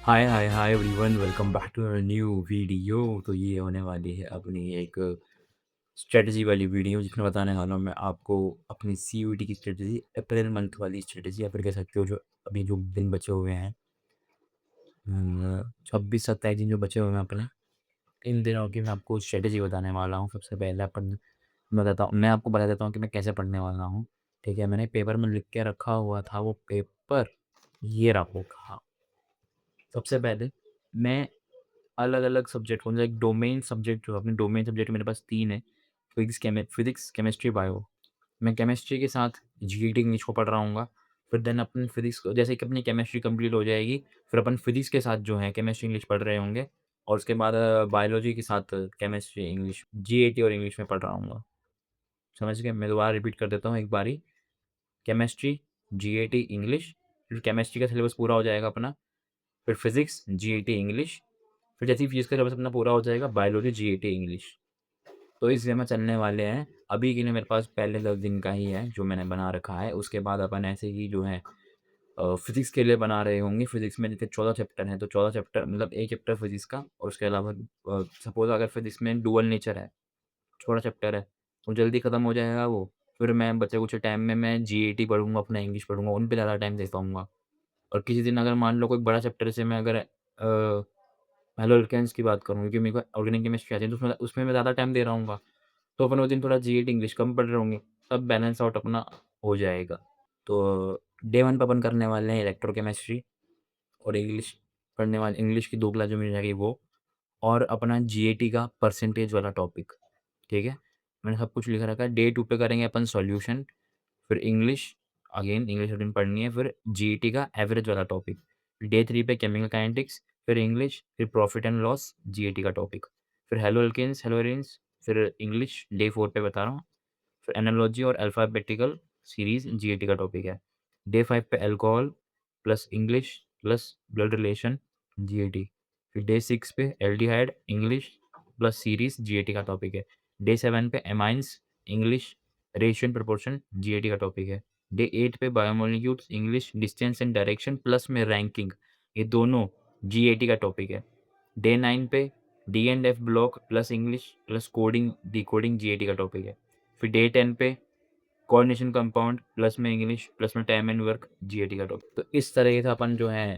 Hi hi hi everyone, welcome back to our new video. तो ये होने वाली है अपनी एक स्ट्रेटजी वाली वीडियो, जिसमें बताने वाला हूँ मैं आपको अपनी सीयूईटी की स्ट्रेटजी, अप्रैल मंथ वाली स्ट्रेटजी, या फिर कह सकते हो जो अभी जो दिन बचे हुए हैं, 26-27 दिन जो बचे हुए हैं अपने, इन दिनों की मैं आपको स्ट्रेटजी बताने वाला हूँ। सबसे पहले मैं आपको बता देता हूँ कि मैं कैसे पढ़ने वाला हूँ। ठीक है, मैंने पेपर में लिख के रखा हुआ था, वो पेपर ये रहा होगा। सबसे पहले मैं अलग-अलग सब्जेक्ट को, मतलब एक डोमेन सब्जेक्ट, जो अपने डोमेन सब्जेक्ट मेरे पास 3 है, फिज़िक्स, केमिस्ट्री, बायो। मैं केमिस्ट्री के साथ जीईटी इंग्लिश को पढ़ रहा हूँगा। फिर देन अपन फिज़िक्स को, जैसे कि अपनी केमिस्ट्री कंप्लीट हो जाएगी, फिर अपन फिज़िक्स के साथ जो है केमिस्ट्री इंग्लिश पढ़ रहे होंगे, और उसके बाद बायोलॉजी के साथ केमिस्ट्री इंग्लिश, जीएटी और इंग्लिश में पढ़ रहा हूँगा। समझ गए? मैं दोबारा रिपीट कर देता हूँ एक बारी। केमिस्ट्री, जीएटी, इंग्लिश, फिर केमिस्ट्री का सिलेबस पूरा हो जाएगा अपना, फिर फिज़िक्स, जीएटी, इंग्लिश, फिर जैसे ही फिज़िक्स का सिलेबस अपना पूरा हो जाएगा, बायोलॉजी, जीएटी, इंग्लिश। तो इस वे में चलने वाले हैं। अभी के लिए मेरे पास पहले 10 दिन का ही है जो मैंने बना रखा है। उसके बाद अपन ऐसे ही जो है फिज़िक्स के लिए बना रहे होंगे। फिज़िक्स में जैसे 14 चैप्टर हैं, तो 14 चैप्टर मतलब 1 चैप्टर फिज़िक्स का, और उसके अलावा सपोज़ अगर फिज़िक्स में डुअल नेचर है, छोटा चैप्टर है, तो जल्दी खत्म हो जाएगा वो। फिर मैं बचे कुछ टाइम में मैं जीएटी पढ़ूँगा, अपना इंग्लिश पढ़ूँगा, उन पे ज़्यादा टाइम दे पाऊँगा। और किसी दिन अगर मान लो कोई बड़ा चैप्टर, जैसे मैं अगर हेलो अल्केन्स की बात करूँ, क्योंकि मेरे को ऑर्गेनिक केमिस्ट्री आती है, तो उसमें उसमें मैं ज़्यादा टाइम दे रहा हूँगा। तो अपन उस दिन थोड़ा जीएटी इंग्लिश कम पढ़ रहे होंगे, तब बैलेंस आउट अपना हो जाएगा। तो डे 1 पे अपन करने वाले हैं इलेक्ट्रोकेमिस्ट्री और इंग्लिश, पढ़ने वाले इंग्लिश की 2 क्लास जो मिल जाएगी वो, और अपना जीएटी का परसेंटेज वाला टॉपिक, ठीक है? मैंने सब कुछ लिख रखा है। डे 2 पे करेंगे अपन सॉल्यूशन, फिर इंग्लिश अगेन पढ़नी है, फिर जीईटी का एवरेज वाला टॉपिक। डे 3 पे केमिकल काइनेटिक्स, फिर इंग्लिश, फिर प्रॉफिट एंड लॉस, जीईटी का टॉपिक। फिर हेलो एल्केन्स, हेलो एरीन्स, फिर इंग्लिश डे 4 पे बता रहा हूँ। फिर एनालॉजी और अल्फ़ाबेटिकल सीरीज़ जीईटी का टॉपिक है। डे 5 पे alcohol plus English plus blood relation, GET. फिर डे 6 पे aldehyde, English plus series, GET का टॉपिक है। डे 7 पे amines, English, ratio and proportion, GET का टॉपिक है। डे 8 पे biomolecules, English, distance and direction plus में रैंकिंग, ये दोनों जीएटी का टॉपिक है। डे 9 पे D and F block plus English plus coding, decoding, GAT का टॉपिक है। फिर डे 10 पे कोऑर्डिनेशन कंपाउंड प्लस में इंग्लिश प्लस में टाइम एंड वर्क, जीएटी का टॉपिक। तो इस तरह से अपन जो है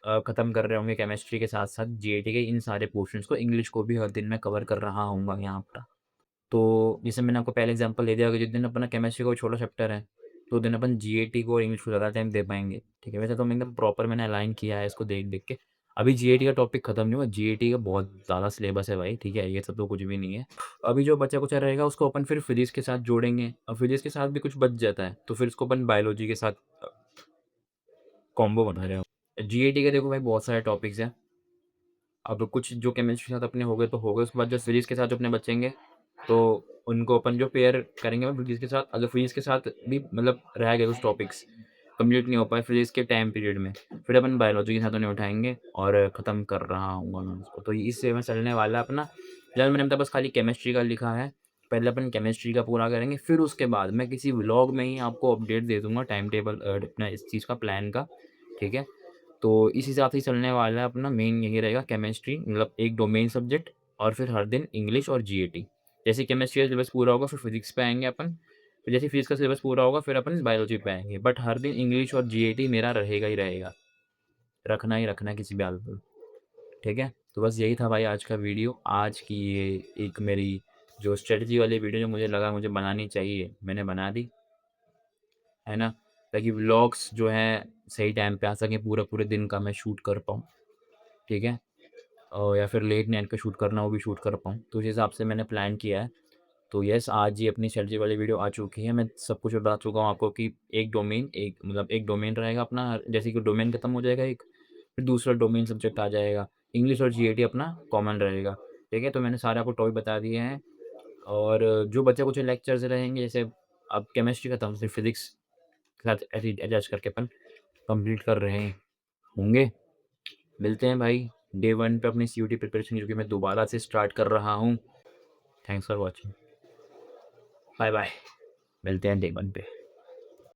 खत्म कर रहे होंगे केमिस्ट्री के साथ-साथ जीएटी के इन सारे पोर्शंस को। इंग्लिश को भी हर दिन मैं कवर कर रहा होऊँगा यहाँ पर। तो जैसे मैंने आपको पहले एग्ज़ाम्पल दे दिया कि जिस दिन अपना केमिस्ट्री का कोई छोटा चैप्टर है, तो उस दिन अपन जीएटी को और इंग्लिश को ज़्यादा टाइम दे पाएँगे। ठीक है? वैसे तो मैं एकदम प्रॉपर मैंने अलाइन किया है इसको देख-देख के। अभी जीएटी का टॉपिक खत्म नहीं हुआ, जीएटी का बहुत ज़्यादा सिलेबस है भाई, ठीक है? ये सब तो कुछ भी नहीं है। अभी जो बचा-कुचा रहेगा उसको अपन फिर फिज़िक्स के साथ जोड़ेंगे, और फिज़िक्स के साथ भी कुछ बच जाता है, तो फिर उसको अपन बायोलॉजी के साथ कॉम्बो बना रहे हो। जीएटी के देखो भाई बहुत सारे टॉपिक्स हैं। अब कुछ जो केमिस्ट्री के साथ अपने हो गए तो हो गए, उसके बाद जो फिज़िक्स के साथ जो अपने बचेंगे, तो उनको अपन जो पेयर करेंगे फिज़िक्स के साथ, अगर फिज़िक्स के साथ भी मतलब रह गए कुछ टॉपिक्स, कंप्लीट नहीं हो पाए फिज़िक्स के टाइम पीरियड में, फिर अपन बायोलॉजी के साथ उन्हें उठाएँगे और ख़त्म कर रहा हूँगा मैं उसको। तो इस वे में चलने वाला है अपना। फिलहाल मैंने मतलब बस खाली केमिस्ट्री का लिखा है। पहले अपन केमिस्ट्री का पूरा करेंगे, फिर उसके बाद मैं किसी व्लॉग में ही आपको अपडेट दे दूँगा टाइम टेबल अपना इस चीज़ का, प्लान का, ठीक है? तो इस हिसाब से ही चलने वाला है अपना। मेन यही रहेगा केमिस्ट्री, मतलब एक डोमेन सब्जेक्ट, और फिर हर दिन इंग्लिश और जीएटी। जैसे केमिस्ट्री का सिलेबस पूरा होगा फिर फिज़िक्स पे आएँगे अपन, फिर जैसे फिज़िक्स का सिलेबस पूरा होगा फिर अपन बायोलॉजी पे आएँगे। बट हर दिन इंग्लिश और जीएटी मेरा रहेगा ही रहेगा, रखना ही रखना है किसी भी हालत में, ठीक है? तो बस यही था भाई आज का वीडियो। आज की ये एक मेरी जो स्ट्रैटेजी वाली वीडियो जो मुझे लगा मुझे बनानी चाहिए, मैंने बना दी, है ना? ताकि व्लॉग्स जो हैं सही टाइम पे आ सकें, पूरे-पूरे दिन का मैं शूट कर पाऊँ, ठीक है? या फिर लेट नाइट का शूट करना, वो भी शूट कर पाऊँ। तो उस हिसाब से मैंने प्लान किया है। तो यस, आज ही अपनी स्ट्रेटजी वाली वीडियो आ चुकी है। मैं सब कुछ बता चुका हूँ आपको कि एक डोमेन रहेगा अपना, जैसे कि डोमेन खत्म हो जाएगा एक, फिर दूसरा डोमेन सब्जेक्ट आ जाएगा। इंग्लिश और जीएटी अपना कॉमन रहेगा, ठीक है? तो मैंने सारे आपको टॉपिक बता दिए हैं, और जो बचे-कुचे लेक्चर्स रहेंगे, जैसे अब केमिस्ट्री खत्म, सिर्फ फिज़िक्स के साथ एडजस्ट करके अपन कंप्लीट कर रहे होंगे। मिलते हैं भाई डे 1 पे अपनी सीयूटी प्रिपरेशन, जो कि मैं दोबारा से स्टार्ट कर रहा हूँ। Thanks for watching. Bye bye. मिलते हैं डे 1 पे।